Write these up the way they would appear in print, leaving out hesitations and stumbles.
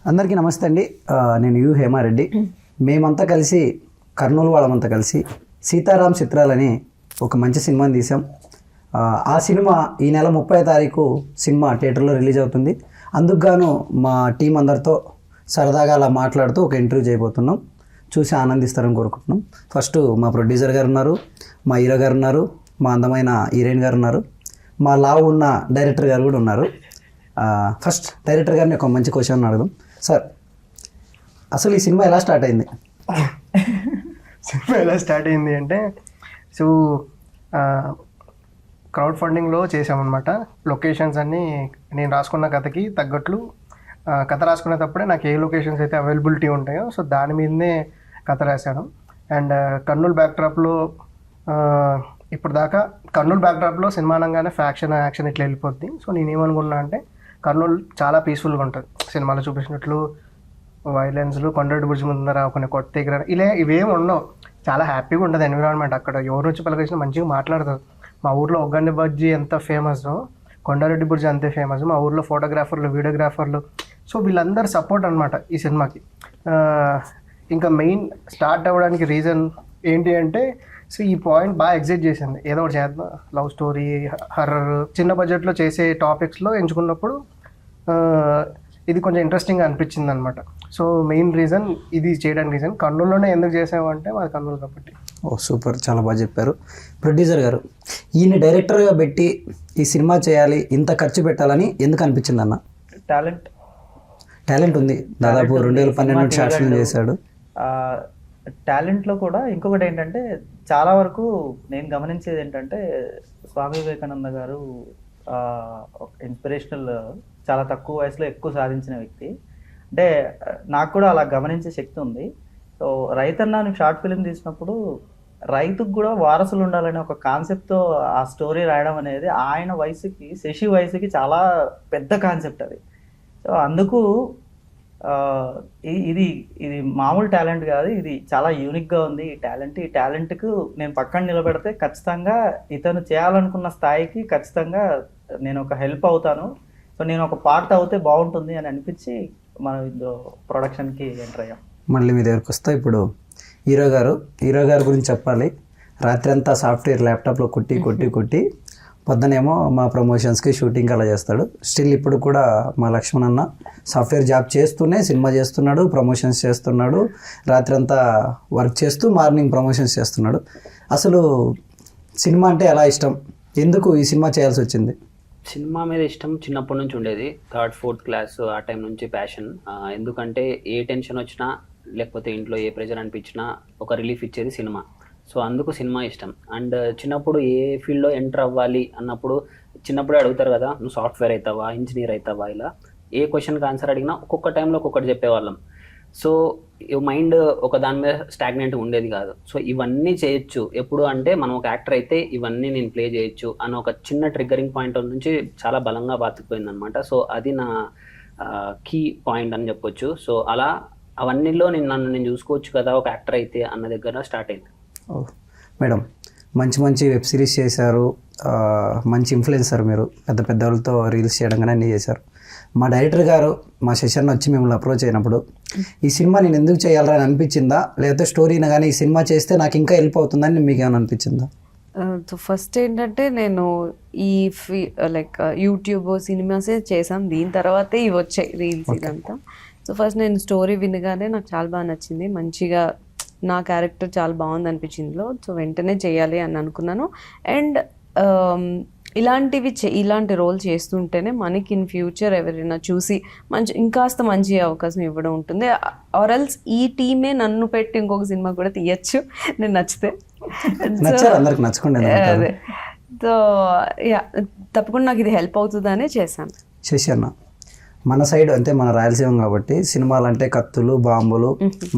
అందరికీ నమస్తే అండి. నేను యు హేమారెడ్డి. మేమంతా కలిసి కర్నూలు వాళ్ళమంతా కలిసి సీతారాం చిత్రాలని ఒక మంచి సినిమాని తీసాం. ఆ సినిమా ఈ నెల 30వ తారీఖు సినిమా థియేటర్లో రిలీజ్ అవుతుంది. అందుకు గాను మా టీం అందరితో సరదాగా అలా మాట్లాడుతూ ఒక ఇంటర్వ్యూ చేయబోతున్నాం. చూసి ఆనందిస్తారని కోరుకుంటున్నాం. ఫస్ట్ మా ప్రొడ్యూసర్ గారు ఉన్నారు, మా హీరో గారు ఉన్నారు, మా అందమైన హీరోయిన్ గారు ఉన్నారు, మా లావు ఉన్న డైరెక్టర్ గారు కూడా ఉన్నారు. ఫస్ట్ డైరెక్టర్ గారిని ఒక మంచి క్వశ్చన్ అడుగుదాం. సార్, అసలు ఈ సినిమా ఎలా స్టార్ట్ అయింది? సినిమా ఎలా స్టార్ట్ అయింది అంటే, సో క్రౌడ్ ఫండింగ్లో చేసామన్నమాట. లొకేషన్స్ అన్నీ నేను రాసుకున్న కథకి తగ్గట్లు కథ రాసుకునేటప్పుడే నాకు ఏ లొకేషన్స్ అయితే అవైలబిలిటీ ఉంటాయో సో దాని మీదనే కథ రాశాను. అండ్ కర్నూలు బ్యాక్డ్రాప్లో ఇప్పుడు దాకా కర్నూలు బ్యాక్డ్రాప్లో సినిమా అనగానే యాక్షన్ ఇట్లా వెళ్ళిపోద్ది. సో నేనేమనుకున్నా అంటే కర్నూలు చాలా పీస్ఫుల్గా ఉంటుంది. సినిమాలో చూపించినట్లు వైలెన్స్లు, కొండరెడ్డి బ్రిడ్జ్ ముందర కొన్ని కొత్త దగ్గర ఇలా ఇవేమి ఉండవు. చాలా హ్యాపీగా ఉంటుంది ఎన్విరాన్మెంట్. అక్కడ ఎవరు వచ్చి పలకరించినా మంచిగా మాట్లాడతారు. మా ఊర్లో ఒగ్గండి బజ్జీ ఎంత ఫేమస్, కొండారెడ్డి బ్రిడ్జ్ అంతే ఫేమస్. మా ఊర్లో ఫోటోగ్రాఫర్లు, వీడియోగ్రాఫర్లు, సో వీళ్ళందరూ సపోర్ట్ అనమాట ఈ సినిమాకి. ఇంకా మెయిన్ స్టార్ట్ అవ్వడానికి రీజన్ ఏంటి అంటే, సో ఈ పాయింట్ బాగా ఎగ్జైట్ చేసింది. ఏదో ఒకటి చేద్దాం, లవ్ స్టోరీ, హర్రర్, చిన్న బడ్జెట్లో చేసే టాపిక్స్లో ఎంచుకున్నప్పుడు ఇది కొంచెం ఇంట్రెస్టింగ్గా అనిపించింది అనమాట. సో మెయిన్ రీజన్ ఇది చేయడానికి రీజన్. కర్నూలులోనే ఎందుకు చేసామంటే మాది కర్నూలు కాబట్టి. ఓ సూపర్, చాలా బాగా చెప్పారు. ప్రొడ్యూసర్ గారు, ఈయన డైరెక్టర్గా పెట్టి ఈ సినిమా చేయాలి, ఇంత ఖర్చు పెట్టాలని ఎందుకు అనిపించింది అన్న? టాలెంట్ ఉంది. దాదాపు 2012 షార్ట్ ఫిల్మ్ చేశాడు. టాలెంట్లో కూడా ఇంకొకటి ఏంటంటే, చాలా వరకు నేను గమనించేది ఏంటంటే, స్వామి వివేకానంద గారు ఇన్స్పిరేషనల్, చాలా తక్కువ వయసులో ఎక్కువ సాధించిన వ్యక్తి. అంటే నాకు కూడా అలా గమనించే శక్తి ఉంది. సో రైతన్న షార్ట్ ఫిలిం తీసినప్పుడు రైతుకు కూడా వారసులు ఉండాలనే ఒక కాన్సెప్ట్తో ఆ స్టోరీ రాయడం అనేది ఆయన వయసుకి, శశి వయసుకి చాలా పెద్ద కాన్సెప్ట్ అది. సో అందుకు ఇది మామూలు టాలెంట్ కాదు, ఇది చాలా యూనిక్గా ఉంది. ఈ టాలెంట్కు నేను పక్కన నిలబెడితే ఖచ్చితంగా ఇతను చేయాలనుకున్న స్థాయికి ఖచ్చితంగా నేను ఒక హెల్ప్ అవుతాను. సో నేను ఒక పార్ట్ అవుతే బాగుంటుంది అని అనిపించి మనం ఇందులో ప్రొడక్షన్కి ఎంటర్ అయ్యాం. మళ్ళీ మీ దగ్గరకు వస్తా. ఇప్పుడు హీరో గారు గురించి చెప్పాలి. రాత్రి అంతా సాఫ్ట్వేర్ ల్యాప్టాప్లో కొట్టి పొద్దునేమో మా ప్రమోషన్స్కి షూటింగ్ అలా చేస్తాడు. స్టిల్ ఇప్పుడు కూడా మా లక్ష్మణ్ అన్న సాఫ్ట్వేర్ జాబ్ చేస్తూనే సినిమా చేస్తున్నాడు, ప్రమోషన్స్ చేస్తున్నాడు, రాత్రి అంతా వర్క్ చేస్తూ మార్నింగ్ ప్రమోషన్స్ చేస్తున్నాడు. అసలు సినిమా అంటే ఎలా ఇష్టం, ఎందుకు ఈ సినిమా చేయాల్సి వచ్చింది? సినిమా మీద ఇష్టం చిన్నప్పటి నుంచి ఉండేది. 3rd, 4th క్లాస్ ఆ టైం నుంచి ప్యాషన్. ఎందుకంటే ఏ టెన్షన్ వచ్చినా లేకపోతే ఇంట్లో ఏ ప్రెజర్ అనిపించినా ఒక రిలీఫ్ ఇచ్చేది సినిమా. సో అందుకు సినిమా ఇష్టం. అండ్ చిన్నప్పుడు ఏ ఫీల్డ్లో ఎంటర్ అవ్వాలి అన్నప్పుడు చిన్నప్పుడే అడుగుతారు కదా, నువ్వు సాఫ్ట్వేర్ అవుతావా, ఇంజనీర్ అవుతావా, ఇలా ఏ క్వశ్చన్కి ఆన్సర్ అడిగినా ఒక్కొక్క టైంలో ఒక్కొక్కటి చెప్పేవాళ్ళం. సో మైండ్ ఒక దాని మీద స్టాగ్నెంట్ ఉండేది కాదు. సో ఇవన్నీ చేయొచ్చు ఎప్పుడు అంటే, మనం ఒక యాక్టర్ అయితే ఇవన్నీ నేను ప్లే చేయొచ్చు అని ఒక చిన్న ట్రిగ్గరింగ్ పాయింట్ నుంచి చాలా బలంగా బాతికిపోయింది అనమాట. సో అది నా కీ పాయింట్ అని చెప్పొచ్చు. సో అలా అవన్నీలో నన్ను నేను చూసుకోవచ్చు కదా ఒక యాక్టర్ అయితే అన్న దగ్గర స్టార్ట్ అయింది. మేడం, మంచి వెబ్ సిరీస్ చేశారు, మంచి ఇన్ఫ్లుయెన్సర్ మీరు, పెద్ద వాళ్ళతో రీల్స్ చేయడం కానీ అన్నీ చేశారు. మా డైరెక్టర్ గారు మా సెషన్ వచ్చి మిమ్మల్ని అప్రోచ్ అయినప్పుడు ఈ సినిమా నేను ఎందుకు చేయాలని అనిపించిందా, లేకపోతే స్టోరీని కానీ ఈ సినిమా చేస్తే నాకు ఇంకా హెల్ప్ అవుతుందని మీకు ఏమైనా అనిపించిందా? సో ఫస్ట్ ఏంటంటే, నేను ఈ లైక్ యూట్యూబ్ సినిమాసే చేసాం, దీని తర్వాతే ఇవి వచ్చాయి రీల్స్ ఇదంతా. సో ఫస్ట్ నేను స్టోరీ వినగానే నాకు చాలా బాగా నచ్చింది, మంచిగా నా క్యారెక్టర్ చాలా బాగుంది అనిపించిందిలో. సో వెంటనే చేయాలి అని అనుకున్నాను. అండ్ ఇలాంటి రోల్ చేస్తుంటేనే మనకి ఇన్ ఫ్యూచర్ ఎవరైనా చూసి ఇంకాస్త మంచి అవకాశం ఇవ్వడం ఉంటుంది. ఆర్ఎల్స్ ఈ టీమే నన్ను పెట్టి ఇంకొక సినిమా కూడా తీయచ్చు నేను నచ్చితే. అదే, సో యా, తప్పకుండా నాకు ఇది హెల్ప్ అవుతుందనే చేశాను. శశి, మన సైడ్ అంటే మన రాయలసీమ కాబట్టి సినిమాలు అంటే కత్తులు, బాంబులు,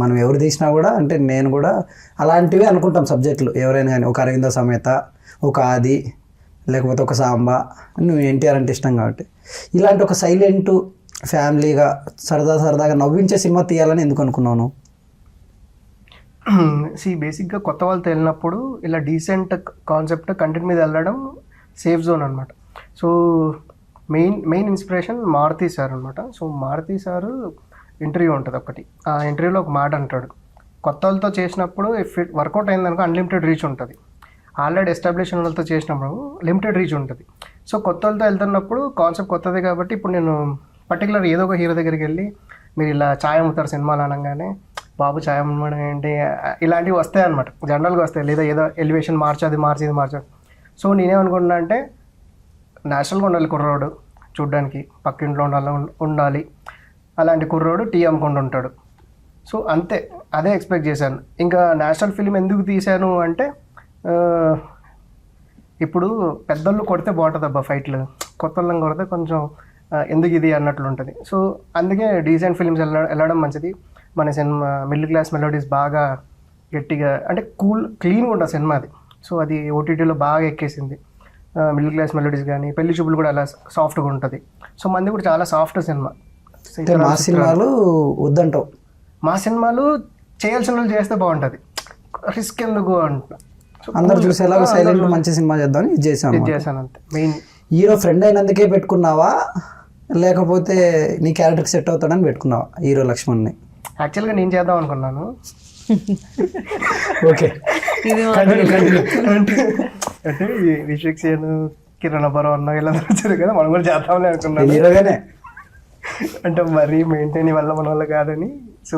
మనం ఎవరు తీసినా కూడా అంటే నేను కూడా అలాంటివి అనుకుంటాం సబ్జెక్టులు. ఎవరైనా కానీ ఒక అరవింద సమేత, ఒక ఆది, లేకపోతే ఒక సాంబా, నువ్వు ఎన్టీఆర్ అంటే ఇష్టం కాబట్టి ఇలాంటి ఒక సైలెంట్ ఫ్యామిలీగా సరదాగా నవ్వించే సినిమా తీయాలని ఎందుకు అనుకున్నాను? బేసిక్గా కొత్త వాళ్ళతో వెళ్ళినప్పుడు ఇలా డీసెంట్ కాన్సెప్ట్ కంటెంట్ మీద వెళ్ళడం సేఫ్ జోన్ అనమాట. So main inspiration Maruthi sir అనమాట. సో మారుతి సారు ఇంటర్వ్యూ ఉంటుంది ఒకటి. ఆ ఇంటర్వ్యూలో ఒక మాట అంటాడు, కొత్త వాళ్ళతో చేసినప్పుడు ఇఫ్ ఇట్ వర్కౌట్ అయిందనుకో అన్లిమిటెడ్ రీచ్ ఉంటుంది, ఆల్రెడీ ఎస్టాబ్లిష్ వాళ్ళతో చేసినప్పుడు లిమిటెడ్ రీచ్ ఉంటుంది. సో కొత్త వాళ్ళతో వెళ్తున్నప్పుడు కాన్సెప్ట్ కొత్తది కాబట్టి ఇప్పుడు నేను పర్టికులర్ ఏదో ఒక హీరో దగ్గరికి వెళ్ళి మీరు ఇలా ఛాయ్ అమ్ముతారు సినిమాలు అనగానే బాబు ఛాయ్ అమ్మడం ఏంటి ఇలాంటివి వస్తాయి అనమాట, జనరల్గా వస్తాయి. లేదా ఏదో ఎలివేషన్ మార్చది మార్చది. సో నేనేమనుకుంటున్నా అంటే నేషనల్గా ఉండాలి కుర్రోడు, చూడ్డానికి పక్కింట్లో ఉండాలి అలాంటి కుర్రోడు టీ అమ్ముకుంటూ ఉంటాడు. సో అంతే, అదే ఎక్స్పెక్ట్ చేశాను. ఇంకా నేషనల్ ఫిలిం ఎందుకు తీశాను అంటే ఇప్పుడు పెద్దోళ్ళు కొడితే బాగుంటుంది అబ్బా ఫైట్లు, కొత్త వాళ్ళని కొడితే కొంచెం ఎందుకు ఇది అన్నట్లు ఉంటుంది. సో అందుకే డీసెంట్ ఫిలిమ్స్ వెళ్ళడం మంచిది. మన సినిమా మిడిల్ క్లాస్ మెలోడీస్ బాగా గట్టిగా అంటే క్లీన్గా ఉంటుంది సినిమా అది. సో అది ఓటీటీలో బాగా ఎక్కేసింది. మిడిల్ క్లాస్ మెలోడీస్ కానీ పెళ్లి చూపులు కూడా అలా సాఫ్ట్గా ఉంటుంది. సో మంది కూడా చాలా సాఫ్ట్ సినిమా. మా సినిమాలు వద్దంటావు? మా సినిమాలు చేయాల్సిన వాళ్ళు చేస్తే బాగుంటుంది, రిస్క్ ఎందుకు అంట. అందరు చూసేలాగా సైలెంట్ మంచి సినిమా చేద్దామని ఇది చేశాను అంతే. మెయిన్ హీరో ఫ్రెండ్ అయినందుకే పెట్టుకున్నావా లేకపోతే నీ క్యారెక్టర్కి సెట్ అవుతాడని పెట్టుకున్నావా హీరో లక్ష్మణ్ని? యాక్చువల్గా నేను చేద్దాం అనుకున్నాను. ఓకే, అంటే విశ్వక్ సేన్, కిరణ్ అబ్బరావు అన్న ఇలా వచ్చారు కదా, మనం కూడా చేద్దామని అనుకున్నాను హీరోగానే. అంటే మరీ మెయింటైన్ వల్ల మన వల్ల కాదని. సో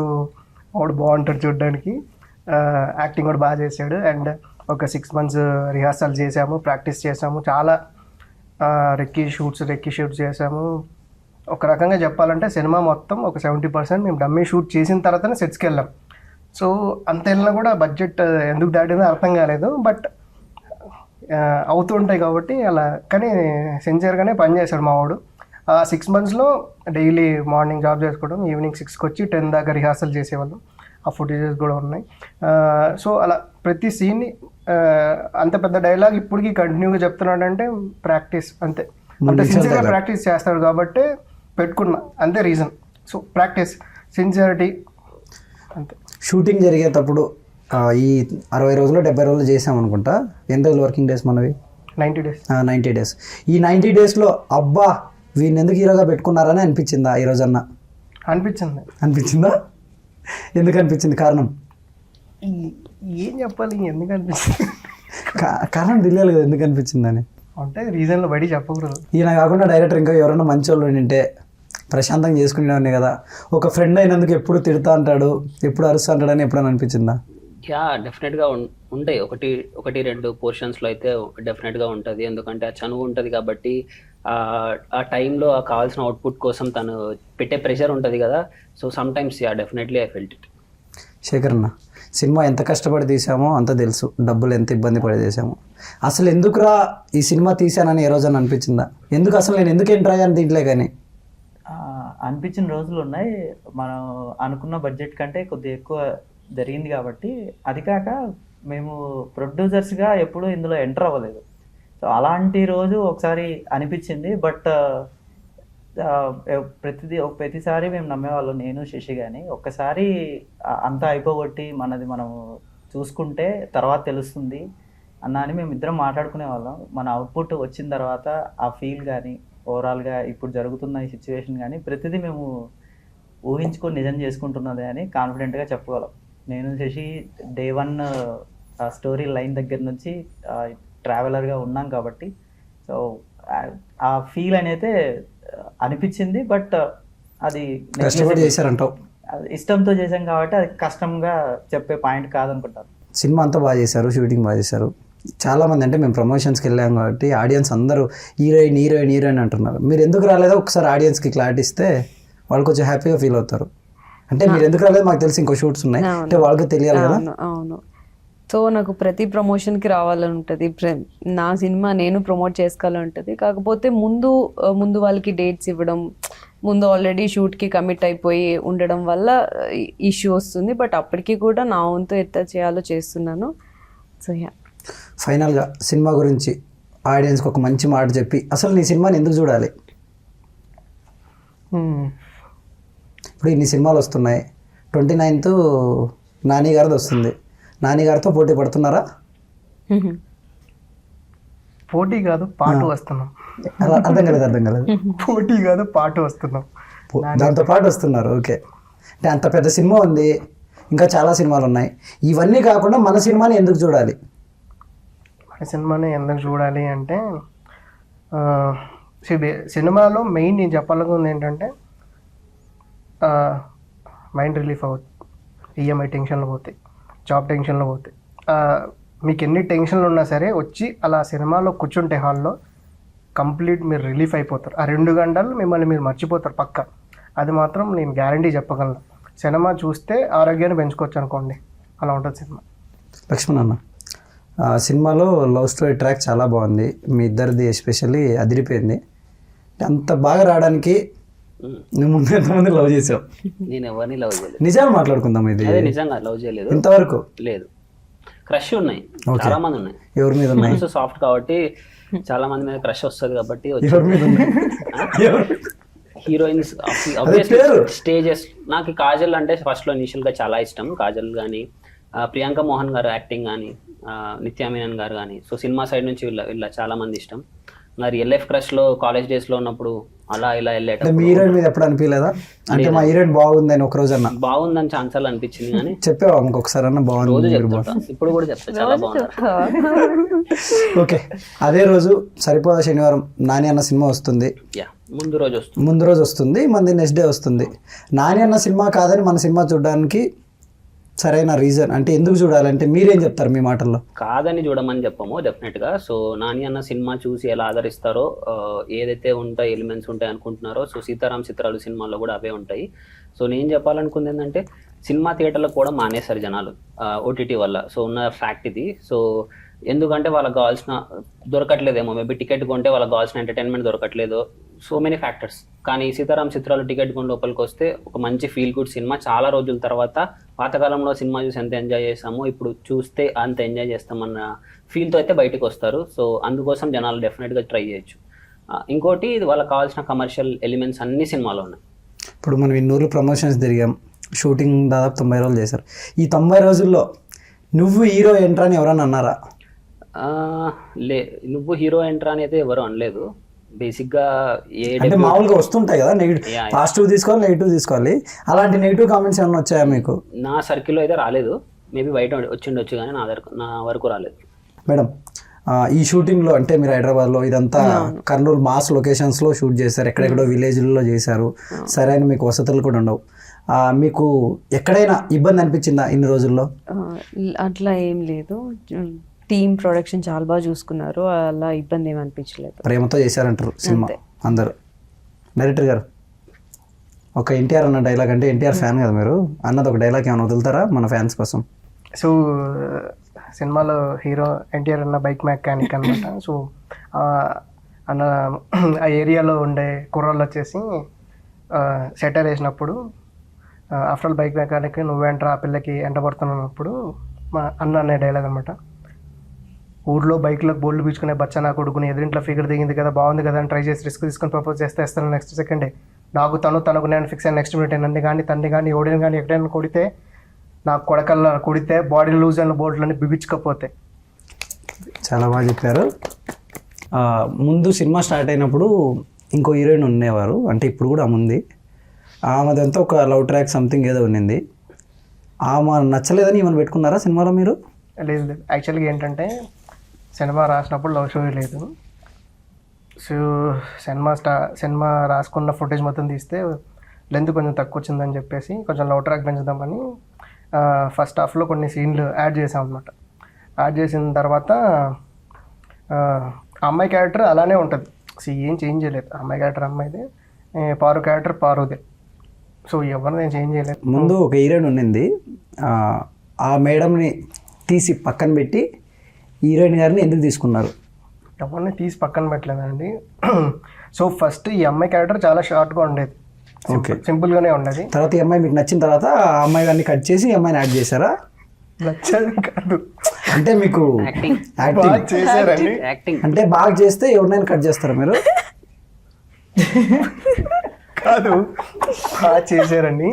వాడు బాగుంటాడు చూడడానికి, యాక్టింగ్ కూడా బాగా చేశాడు. అండ్ ఒక 6 months రిహార్సల్ చేసాము, ప్రాక్టీస్ చేసాము, చాలా రెక్కి షూట్స్ చేసాము. ఒక రకంగా చెప్పాలంటే సినిమా మొత్తం ఒక 70% మేము డమ్మీ షూట్ చేసిన తర్వాతనే సెట్స్కి వెళ్ళాం. సో అంత వెళ్ళినా కూడా బడ్జెట్ ఎందుకు దాటిందో అర్థం కాలేదు. బట్ అవుతుంటాయి కాబట్టి అలా. కానీ సిన్సియర్గానే పనిచేశాడు మా వాడు. 6 monthsలో డైలీ మార్నింగ్ జాబ్ చేసుకోవడం, ఈవినింగ్ 6కి వచ్చి 10 దాకా రిహార్సల్ చేసేవాళ్ళం. ఆ ఫుటేజెస్ కూడా ఉన్నాయి. సో అలా ప్రతి సీన్ని అంత పెద్ద డైలాగ్ ఇప్పటికీ కంటిన్యూగా చెప్తున్నాడంటే ప్రాక్టీస్ అంతే. అంటే సిన్సియర్గా ప్రాక్టీస్ చేస్తాడు కాబట్టి పెట్టుకున్నా, అంతే రీజన్. సో ప్రాక్టీస్, సిన్సియారిటీ అంతే. షూటింగ్ జరిగేటప్పుడు ఈ 60 రోజులు 70 రోజులు చేసామనుకుంటా. ఎన్ని రోజులు వర్కింగ్ డేస్ మనవి? 90 days. 90 days. ఈ 90 daysలో అబ్బా వీడిని ఎందుకు హీరోగా పెట్టుకున్నారని అనిపించిందా ఈ రోజన్నా? అనిపించిందా? ఎందుకు అనిపించింది? కారణం ఏం చెప్పాలి, ఎందుకు అనిపించింది? కారణం తెలియాలి కదా ఎందుకు అనిపించిందని. అంటే రీజన్లో బయట చెప్పకూడదు. ఈయన కాకుండా డైరెక్టర్ ఇంకా ఎవరైనా మంచి వాళ్ళు ఉంటే ప్రశాంతంగా చేసుకునేవాడిని కదా. ఒక ఫ్రెండ్ అయినందుకు ఎప్పుడు తిడతా అంటాడు, ఎప్పుడు అరుస్తా అంటాడని ఎప్పుడైనా అనిపించిందా? యా, డెఫినెట్గా ఉంటాయి. ఒకటి 2 పోర్షన్స్లో అయితే డెఫినెట్గా ఉంటుంది. ఎందుకంటే ఆ చనువు ఉంటుంది కాబట్టి ఆ టైంలో కావాల్సిన అవుట్పుట్ కోసం తను పెట్టే ప్రెషర్ ఉంటుంది కదా. So sometimes yeah definitely I felt it. Shekhar అన్న, సినిమా ఎంత కష్టపడి తీసామో అంత తెలుసు, డబ్బులు ఎంత ఇబ్బంది పడి చేసామో. అసలు ఎందుకురా ఈ సినిమా తీసానని ఏ రోజని అనిపించిందా? ఎందుకు అసలు నేను ఎందుకు ఎంటర్ అయ్యాను దీంట్లో కానీ అనిపించిన రోజులు ఉన్నాయి. మనం అనుకున్న బడ్జెట్ కంటే కొద్దిగా ఎక్కువ జరిగింది కాబట్టి. అది కాక మేము ప్రొడ్యూసర్స్గా ఎప్పుడూ ఇందులో ఎంటర్ అవ్వలేదు. సో అలాంటి రోజు ఒకసారి అనిపించింది. బట్ ప్రతిసారి మేము నమ్మేవాళ్ళం, నేను శశి కానీ. ఒక్కసారి అంతా అయిపోగొట్టి మనది మనం చూసుకుంటే తర్వాత తెలుస్తుంది అని మేము ఇద్దరం మాట్లాడుకునే వాళ్ళం. మన అవుట్పుట్ వచ్చిన తర్వాత ఆ ఫీల్ కానీ ఓవరాల్గా ఇప్పుడు జరుగుతున్న ఈ సిచ్యువేషన్ కానీ ప్రతిదీ మేము ఊహించుకొని నిజం చేసుకుంటున్నది అని కాన్ఫిడెంట్గా చెప్పగలం. నేను శశి డే 1 స్టోరీ లైన్ దగ్గర నుంచి ట్రావెలర్గా ఉన్నాం కాబట్టి. సో ఆ ఫీల్ అనేది అనిపించింది. బట్ అది చేశారంటావు, ఇష్టంతో చేశాం కాబట్టి అది కష్టంగా చెప్పే పాయింట్ కాదనుకుంటాను. సినిమా అంతా బాగా చేశారు, షూటింగ్ బాగా చేశారు. చాలామంది అంటే మేము ప్రమోషన్స్కి వెళ్ళాం కాబట్టి ఆడియన్స్ అందరూ హీరోయిన్ అంటున్నారు. మీరు ఎందుకు రాలేదో ఒకసారి ఆడియన్స్కి క్లారిటీ ఇస్తే వాళ్ళు కొంచెం హ్యాపీగా ఫీల్ అవుతారు. అంటే మీరు ఎందుకు రాలేదు మాకు తెలిసి ఇంకో షూట్స్ ఉన్నాయి అంటే వాళ్ళకి తెలియాలి కదా. అవును. సో నాకు ప్రతి ప్రమోషన్కి రావాలని ఉంటుంది. నా సినిమా నేను ప్రమోట్ చేసుకోవాలని ఉంటుంది. కాకపోతే ముందు వాళ్ళకి డేట్స్ ఇవ్వడం, ముందు ఆల్రెడీ షూట్కి కమిట్ అయిపోయి ఉండడం వల్ల ఇష్యూ వస్తుంది. బట్ అప్పటికి కూడా నా వంతు ఎంత చేయాలో చేస్తున్నాను. సో యా, ఫైనల్గా సినిమా గురించి ఆడియన్స్కి ఒక మంచి మాట చెప్పి అసలు నీ సినిమాని ఎందుకు చూడాలి? ఇప్పుడు ఇన్ని సినిమాలు వస్తున్నాయి, 29th నాని గారిది వస్తుంది. నాని గారితో పోటీ పడుతున్నారా? పోటీ కాదు, పాటు వస్తున్నాం. అర్థం కాలేదు. పోటీ కాదు, పాటు వస్తున్నాం. దాంతో పాటు వస్తున్నారు. ఓకే. అంటే అంత పెద్ద సినిమా ఉంది, ఇంకా చాలా సినిమాలు ఉన్నాయి, ఇవన్నీ కాకుండా మన సినిమాని ఎందుకు చూడాలి? మన సినిమాని ఎందుకు చూడాలి అంటే సినిమాలో మెయిన్ నేను చెప్పాలనుకుంది ఏంటంటే మైండ్ రిలీఫ్ అవుతుంది, ఈఎంఐ టెన్షన్లు పోతాయి, జాబ్ టెన్షన్లు పోతాయి. మీకు ఎన్ని టెన్షన్లు ఉన్నా సరే వచ్చి అలా సినిమాలో కూర్చుంటే హాల్లో కంప్లీట్ మీరు రిలీఫ్ అయిపోతారు. ఆ 2 గంటలు మిమ్మల్ని మీరు మర్చిపోతారు పక్క. అది మాత్రం నేను గ్యారంటీ చెప్పగలను. సినిమా చూస్తే ఆరోగ్యాన్ని పెంచుకోవచ్చు అనుకోండి, అలా ఉంటుంది సినిమా. లక్ష్మణ్ అన్న, సినిమాలో లవ్ స్టోరీ ట్రాక్ చాలా బాగుంది, మీ ఇద్దరిది ఎస్పెషల్లీ అదిరిపోయింది. అంత బాగా రావడానికి నువ్వు ముందు ఎంతమంది లవ్ చేసావు? నేను ఎవరిని లవ్ చేయలేదు. నిజాలు మాట్లాడుకుందాం. ఇది అదే నిజంగా లవ్ చేయలేదు ఇంతవరకు. లేదు, క్రష్ ఉన్నాయి, చాలా మంది ఉన్నాయి. ఎవరి మీద ఉన్నాయి? సాఫ్ట్ కాబట్టి చాలా మంది మీద క్రష్ వస్తుంది కాబట్టి ఎవరి మీద ఉన్నాయి? Heroines stages. నాకు కాజల్ అంటే ఫస్ట్ లో ఇనిషియల్ గా చాలా ఇష్టం. కాజల్ కానీ, ప్రియాంక మోహన్ గారు యాక్టింగ్ కానీ, నిత్యా మీనన్ గారు కానీ. సో సినిమా సైడ్ నుంచి వీళ్ళ చాలా మంది ఇష్టం. నా రియల్ లైఫ్ క్రష్ లో కాలేజ్ డేస్ లో ఉన్నప్పుడు అలా ఇలా వెళ్ళేటప్పుడు మీ హీరోయిన్ మీద ఎప్పుడు అనిపించలేదా? అంటే మా హీరోయిన్ బాగుందని ఒక రోజు అన్న బాగుందని ఛాన్సాలు అనిపించింది కానీ చెప్పావా ఇంకొకసారి అన్న బాగుంది? రోజు చెప్తా, ఇప్పుడు కూడా చెప్తా, చాలా బాగుంది. ఓకే, అదే రోజు సరిపోదా శనివారం నాని అన్న సినిమా వస్తుంది. ముందు రోజు వస్తుంది, మంది నెక్స్ట్ డే వస్తుంది. నాని అన్న సినిమా కాదని మన సినిమా చూడడానికి సరైన రీజన్ అంటే ఎందుకు చూడాలంటే మీరేం చెప్తారు మీ మాటల్లో? కాదని చూడమని చెప్పము డెఫినెట్గా. సో నాని అన్న సినిమా చూసి ఎలా ఆదరిస్తారో, ఏదైతే ఉంటాయి ఎలిమెంట్స్ ఉంటాయి అనుకుంటున్నారో, సో సీతారాం చిత్రాలు సినిమాల్లో కూడా అవే ఉంటాయి. సో నేను చెప్పాలనుకుంది ఏంటంటే సినిమా థియేటర్లకు కూడా మానేశారు జనాలు ఓటీటీ వల్ల. సో ఉన్న ఫ్యాక్ట్ ఇది. సో ఎందుకంటే వాళ్ళకి కావాల్సిన దొరకట్లేదేమో, మేబీ టికెట్ కొంటే వాళ్ళకి కావాల్సిన ఎంటర్టైన్మెంట్ దొరకట్లేదు, సో మెనీ ఫ్యాక్టర్స్. కానీ సీతారాం చిత్రాలు టికెట్ కొని లోపలికి వస్తే ఒక మంచి ఫీల్ గుడ్ సినిమా. చాలా రోజుల తర్వాత పాతకాలంలో సినిమా చూసి ఎంత ఎంజాయ్ చేస్తామో ఇప్పుడు చూస్తే అంత ఎంజాయ్ చేస్తామన్న ఫీల్తో అయితే బయటకు వస్తారు. సో అందుకోసం జనాలు డెఫినెట్గా ట్రై చేయొచ్చు. ఇంకోటి ఇది వాళ్ళకి కావాల్సిన కమర్షియల్ ఎలిమెంట్స్ అన్ని సినిమాలో ఉన్నాయి. ఇప్పుడు మనం 200 ప్రమోషన్స్ తిరిగాం, షూటింగ్ దాదాపు 90 రోజులు చేశారు. ఈ 90 రోజుల్లో నువ్వు హీరో ఎంట్రా అని ఎవరన్నా అన్నారా? నువ్వు హీరో ఎంట్రా అని అయితే ఎవరు అనలేదు. బేసిక్గా అంటే మామూలుగా వస్తుంటాయి కదా, పాజిటివ్ తీసుకోవాలి, నెగిటివ్ తీసుకోవాలి. అలాంటి నెగిటివ్ కామెంట్స్ ఏమైనా వచ్చాయా మీకు? నా సర్కిల్లో అయితే రాలేదు, మేబీ బయట వచ్చిండొచ్చు కానీ నా వరకు రాలేదు. మేడం, ఈ షూటింగ్లో అంటే మీరు హైదరాబాద్లో ఇదంతా కర్నూలు మాస్ లొకేషన్స్లో షూట్ చేశారు, ఎక్కడెక్కడో విలేజ్లలో చేశారు, సరైన మీకు వసతులు కూడా ఉండవు. మీకు ఎక్కడైనా ఇబ్బంది అనిపించిందా ఇన్ని రోజుల్లో? అట్లా ఏం లేదు, టీమ్ ప్రొడక్షన్ చాలా బాగా చూసుకున్నారు, అలా ఇబ్బంది ఏమి అనిపించలేదు. ప్రేమతో చేశారంటారు సినిమా అందరూ. డైరెక్టర్ గారు, ఒక ఎన్టీఆర్ అన్న డైలాగ్, అంటే ఎన్టీఆర్ ఫ్యాన్ కదా మీరు, అన్నది ఒక డైలాగ్ ఏమైనా వదులుతారా మన ఫ్యాన్స్ కోసం? సో సినిమాలో హీరో ఎన్టీఆర్ అన్న బైక్ మెకానిక్ అనమాట. సో అన్న ఆ ఏరియాలో ఉండే కుర్రాళ్ళు వచ్చేసి సెటర్ వేసినప్పుడు, ఆఫ్టర్ ఆల్ బైక్ మెకానిక్ నువ్వేంట్రా ఆ పిల్లకి ఎంటబడుతున్నప్పుడు మా అన్న అనే డైలాగ్ అనమాట. ఊర్లో బైక్లకు బోల్డ్ పీచుకునే బచ్చా నా కొడుకుని ఎదురింట్లో ఫిగర్ దిగింది కదా, బాగుంది కదా అని ట్రై చేసి రిస్క్ తీసుకొని ప్రపోజ్ చేస్తే ఇస్తాను నెక్స్ట్ సెకండే. నాకు తనకు నేను ఫిక్స్ అయిన నెక్స్ట్ మినిట్ నన్ను కానీ తండ్రి కానీ ఓడిని కానీ ఎక్కడైనా కొడితే, నాకు కొడకల్లా కొడితే బాడీ లూజ్ అయిన బోల్ట్లన్నీ బిగించకపోతే. చాలా బాగా చెప్పారు. ముందు సినిమా స్టార్ట్ అయినప్పుడు ఇంకో హీరోయిన్ ఉండేవారు, అంటే ఇప్పుడు కూడా ఆమె ఉంది. ఆమెదంతా ఒక లవ్ ట్రాక్ సంథింగ్ ఏదో ఉన్నింది. ఆమె నచ్చలేదని ఏమైనా పెట్టుకున్నారా సినిమాలో మీరు? లేదు లేదు, యాక్చువల్గా ఏంటంటే సినిమా రాసినప్పుడు లవ్ స్టోరీ లేదు. సో సినిమా రాసుకున్న ఫుటేజ్ మొత్తం తీస్తే లెంత్ కొంచెం తక్కువ వచ్చిందని చెప్పేసి కొంచెం లవ్ ట్రాక్ పెంచుదామని ఫస్ట్ హాఫ్లో కొన్ని సీన్లు యాడ్ చేసాం అనమాట. యాడ్ చేసిన తర్వాత అమ్మాయి క్యారెక్టర్ అలానే ఉంటుంది, ఏం చేంజ్ చేయలేదు. అమ్మాయి క్యారెక్టర్ అమ్మాయిదే, పారు క్యారెక్టర్ పారుదే. సో ఎవరు నేను చేంజ్ చేయలేదు. ముందు ఒక హీరోయిన్ ఉండింది, ఆ మేడంని తీసి పక్కన పెట్టి హీరోయిన్ గారిని ఎందుకు తీసుకున్నారు? ఎవరిని తీసి పక్కన పెట్టలేదండి. సో ఫస్ట్ ఈ అమ్మాయి క్యారెక్టర్ చాలా షార్ట్గా ఉండేది, సింపుల్గానే ఉండేది. తర్వాత ఈ అమ్మాయి మీకు నచ్చిన తర్వాత ఆ అమ్మాయి గారిని కట్ చేసి ఈ అమ్మాయిని యాడ్ చేశారా? నచ్చదు కాదు, అంటే మీకు యాక్టింగ్ చేశారండి. అంటే బాగా చేస్తే ఎవరినైనా కట్ చేస్తారా మీరు? కాదు, బాగా చేశారండి.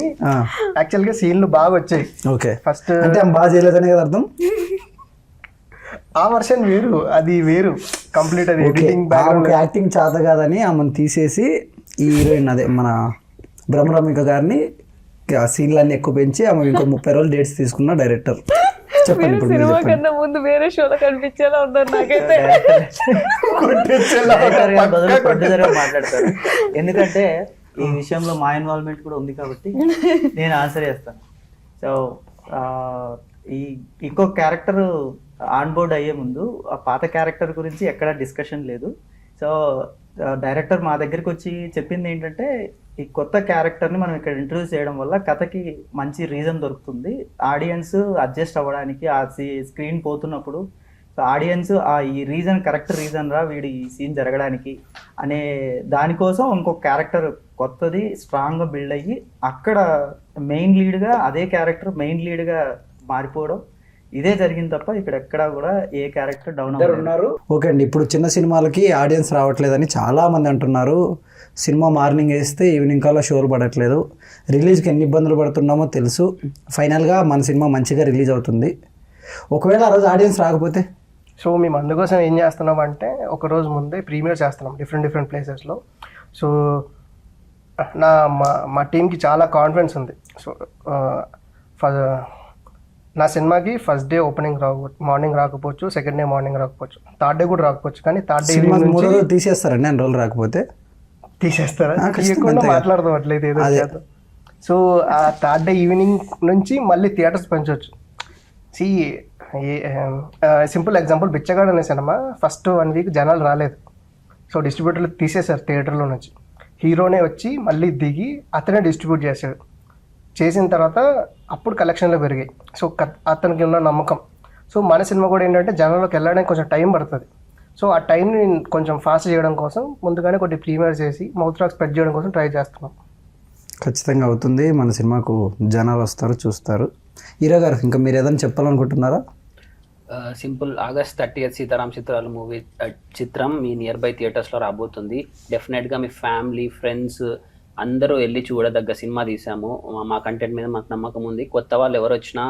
యాక్చువల్గా సీన్లు బాగా వచ్చాయి. ఓకే, ఫస్ట్ అంటే బాగా చేయలేదనే కదా అర్థం. ఆ వర్షన్ వేరు, అది వేరు కంప్లీట్. అది యాక్టింగ్ చేత కాదని ఆమెను తీసేసి ఈ హీరోయిన్ అదే మన బ్రహ్మరమిక గారిని సీన్లన్నీ ఎక్కువ పెంచి ఆమె ఇంకో 30 రోజులు డేట్స్ తీసుకున్న డైరెక్టర్. చెప్పండి ఇప్పుడు మీరు సినిమా చెప్పండి. కన్నా ముందు వేరే షోలో కనిపించేలా ఉన్నారు నాకైతే. డైరెక్టర్ గారి బదులు ప్రొడ్యూసర్ గా మాట్లాడతారు. ఎందుకంటే ఈ విషయంలో మా ఇన్వాల్వ్మెంట్ కూడా ఉంది కాబట్టి నేను ఆన్సర్ చేస్తాను. సో ఈ ఇంకో క్యారెక్టర్ ఆన్ బోర్డ్ అయ్యే ముందు ఆ పాత క్యారెక్టర్ గురించి ఎక్కడ డిస్కషన్ లేదు. సో డైరెక్టర్ మా దగ్గరికి వచ్చి చెప్పింది ఏంటంటే, ఈ కొత్త క్యారెక్టర్ని మనం ఇక్కడ ఇంట్రడ్యూస్ చేయడం వల్ల కథకి మంచి రీజన్ దొరుకుతుంది, ఆడియన్స్ అడ్జస్ట్ అవ్వడానికి ఆ స్క్రీన్ పోతున్నప్పుడు. సో ఆడియన్స్ ఈ రీజన్ కరెక్ట్ రీజన్ రా వీడి ఈ సీన్ జరగడానికి అనే దానికోసం ఇంకొక క్యారెక్టర్ కొత్తది స్ట్రాంగ్గా బిల్డ్ అయ్యి అక్కడ మెయిన్ లీడ్గా అదే క్యారెక్టర్ మెయిన్ లీడ్గా మారిపోవడం ఇదే జరిగింది తప్ప ఇక్కడ ఎక్కడా కూడా ఏ క్యారెక్టర్ డౌన్ ఉన్నారు. ఓకే అండి, ఇప్పుడు చిన్న సినిమాలకి ఆడియన్స్ రావట్లేదని చాలామంది అంటున్నారు. సినిమా మార్నింగ్ వేస్తే ఈవినింగ్ కల్లా షోలు పడట్లేదు, రిలీజ్కి ఎన్ని ఇబ్బందులు పడుతున్నామో తెలుసు. ఫైనల్గా మన సినిమా మంచిగా రిలీజ్ అవుతుంది. ఒకవేళ ఆ రోజు ఆడియన్స్ రాకపోతే? సో మేము అందుకోసం ఏం చేస్తున్నాం అంటే, ఒక రోజు ముందే ప్రీమియర్ చేస్తున్నాం డిఫరెంట్ ప్లేసెస్లో. సో మా టీంకి చాలా కాన్ఫిడెన్స్ ఉంది. సో నా సినిమాకి ఫస్ట్ డే ఓపెనింగ్ మార్నింగ్ రాకపోవచ్చు, సెకండ్ డే మార్నింగ్ రాకపోవచ్చు, థర్డ్ డే కూడా రాకపోవచ్చు. కానీ థర్డ్ డే మూడు రోజులు తీసేస్తారండి అన్ని రోజులు రాకపోతే? తీసేస్తారా? తీయకుండా మాట్లాడదాం అట్లయితే ఏదో చేద్దాం. సో ఆ థర్డ్ డే ఈవినింగ్ నుంచి మళ్ళీ థియేటర్స్ పెంచవచ్చు. సింపుల్ ఎగ్జాంపుల్, బిచ్చగాడు అనే సినిమా ఫస్ట్ 1 వీక్ జనాలు రాలేదు. సో డిస్ట్రిబ్యూటర్లు తీసేశారు థియేటర్లో నుంచి. హీరోనే వచ్చి మళ్ళీ దిగి అతనే డిస్ట్రిబ్యూట్ చేశాడు. చేసిన తర్వాత అప్పుడు కలెక్షన్లు పెరిగాయి. సో అతనికి ఉన్న నమ్మకం. సో మన సినిమా కూడా ఏంటంటే జనాల్లోకి వెళ్ళడానికి కొంచెం టైం పడుతుంది. సో ఆ టైంని కొంచెం ఫాస్ట్ చేయడం కోసం ముందుగానే కొన్ని ప్రీమియర్ చేసి మౌత్ టాక్ స్ప్రెడ్ చేయడం కోసం ట్రై చేస్తున్నాం. ఖచ్చితంగా అవుతుంది. మన సినిమాకు జనాలు వస్తారు, చూస్తారు. హీరో గారు ఇంకా మీరు ఏదైనా చెప్పాలనుకుంటున్నారా? సింపుల్, August 30th సీతారాం చిత్రాలు మూవీ చిత్రం మీ నియర్ బై థియేటర్స్లో రాబోతుంది. డెఫినెట్గా మీ ఫ్యామిలీ ఫ్రెండ్స్ అందరూ వెళ్ళి చూడదగ్గ సినిమా తీసాము. మా కంటెంట్ మీద మాకు నమ్మకం ఉంది. కొత్త వాళ్ళు ఎవరు వచ్చినా,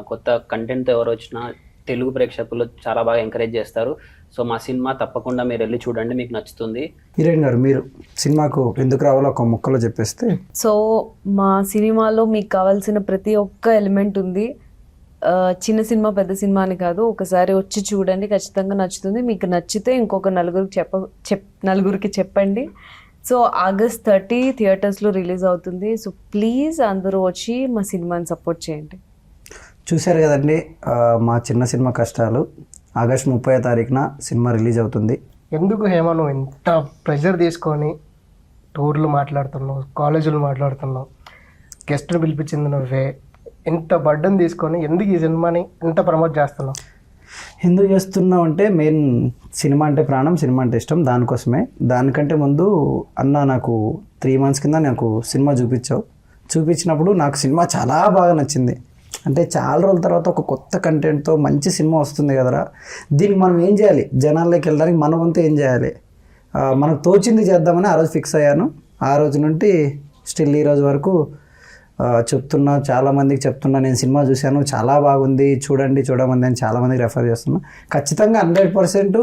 కొత్త కంటెంట్తో ఎవరు వచ్చినా తెలుగు ప్రేక్షకులు చాలా బాగా ఎంకరేజ్ చేస్తారు. సో మా సినిమా తప్పకుండా మీరు వెళ్ళి చూడండి, మీకు నచ్చుతుంది. హీరోయిన్ గారు, మీరు సినిమాకు ఎందుకు రావాలో ఒక ముక్కలో చెప్పేస్తే. సో మా సినిమాలో మీకు కావాల్సిన ప్రతి ఒక్క ఎలిమెంట్ ఉంది. చిన్న సినిమా పెద్ద సినిమా అని కాదు, ఒకసారి వచ్చి చూడండి, ఖచ్చితంగా నచ్చుతుంది. మీకు నచ్చితే ఇంకొక నలుగురికి చెప్పండి. సో August 30 థియేటర్స్లో రిలీజ్ అవుతుంది. సో ప్లీజ్ అందరూ వచ్చి మా సినిమాని సపోర్ట్ చేయండి. చూశారు కదండి మా చిన్న సినిమా కష్టాలు. August 30న సినిమా రిలీజ్ అవుతుంది. ఎందుకు హేమ నువ్వు ఇంత ప్రెషర్ తీసుకొని టూర్లు మాట్లాడుతున్నావు, కాలేజీలు మాట్లాడుతున్నావు, గెస్ట్ని పిలిపించింది నువ్వే, ఇంత బర్డన్ తీసుకొని ఎందుకు ఈ సినిమాని ఇంత ప్రమోట్ చేస్తున్నావు? ఎందుకు చేస్తున్నావు అంటే, మెయిన్ సినిమా అంటే ప్రాణం, సినిమా అంటే ఇష్టం, దానికోసమే. దానికంటే ముందు అన్న నాకు 3 months కింద నాకు సినిమా చూపించినప్పుడు నాకు సినిమా చాలా బాగా నచ్చింది. అంటే చాలా రోజుల తర్వాత ఒక కొత్త కంటెంట్తో మంచి సినిమా వస్తుంది కదరా, దీనికి మనం ఏం చేయాలి, జనాల్లోకి వెళ్ళడానికి మన వంతు ఏం చేయాలి, మనకు తోచింది చేద్దామని ఆ రోజు ఫిక్స్ అయ్యాను. ఆ రోజు నుండి స్టిల్ ఈ రోజు వరకు చెప్తున్నా, చాలామందికి చెప్తున్నా, నేను సినిమా చూశాను చాలా బాగుంది, చూడమంది అని చాలామందికి రెఫర్ చేస్తున్నా. ఖచ్చితంగా 100%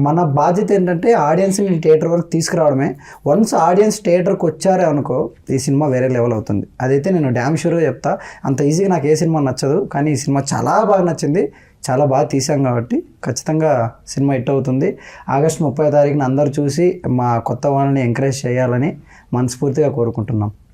మన బాధ్యత ఏంటంటే ఆడియన్స్ని థియేటర్ వరకు తీసుకురావడమే. వన్స్ ఆడియన్స్ థియేటర్కి వచ్చారే అనుకో, ఈ సినిమా వేరే లెవెల్ అవుతుంది. అదైతే నేను డ్యామ్ షూర్గా చెప్తా. అంత ఈజీగా నాకు ఏ సినిమా నచ్చదు, కానీ ఈ సినిమా చాలా బాగా నచ్చింది, చాలా బాగా తీసాం కాబట్టి ఖచ్చితంగా సినిమా హిట్ అవుతుంది. August 30న అందరూ చూసి మా కొత్త వాళ్ళని ఎంకరేజ్ చేయాలని మనస్ఫూర్తిగా కోరుకుంటున్నాం.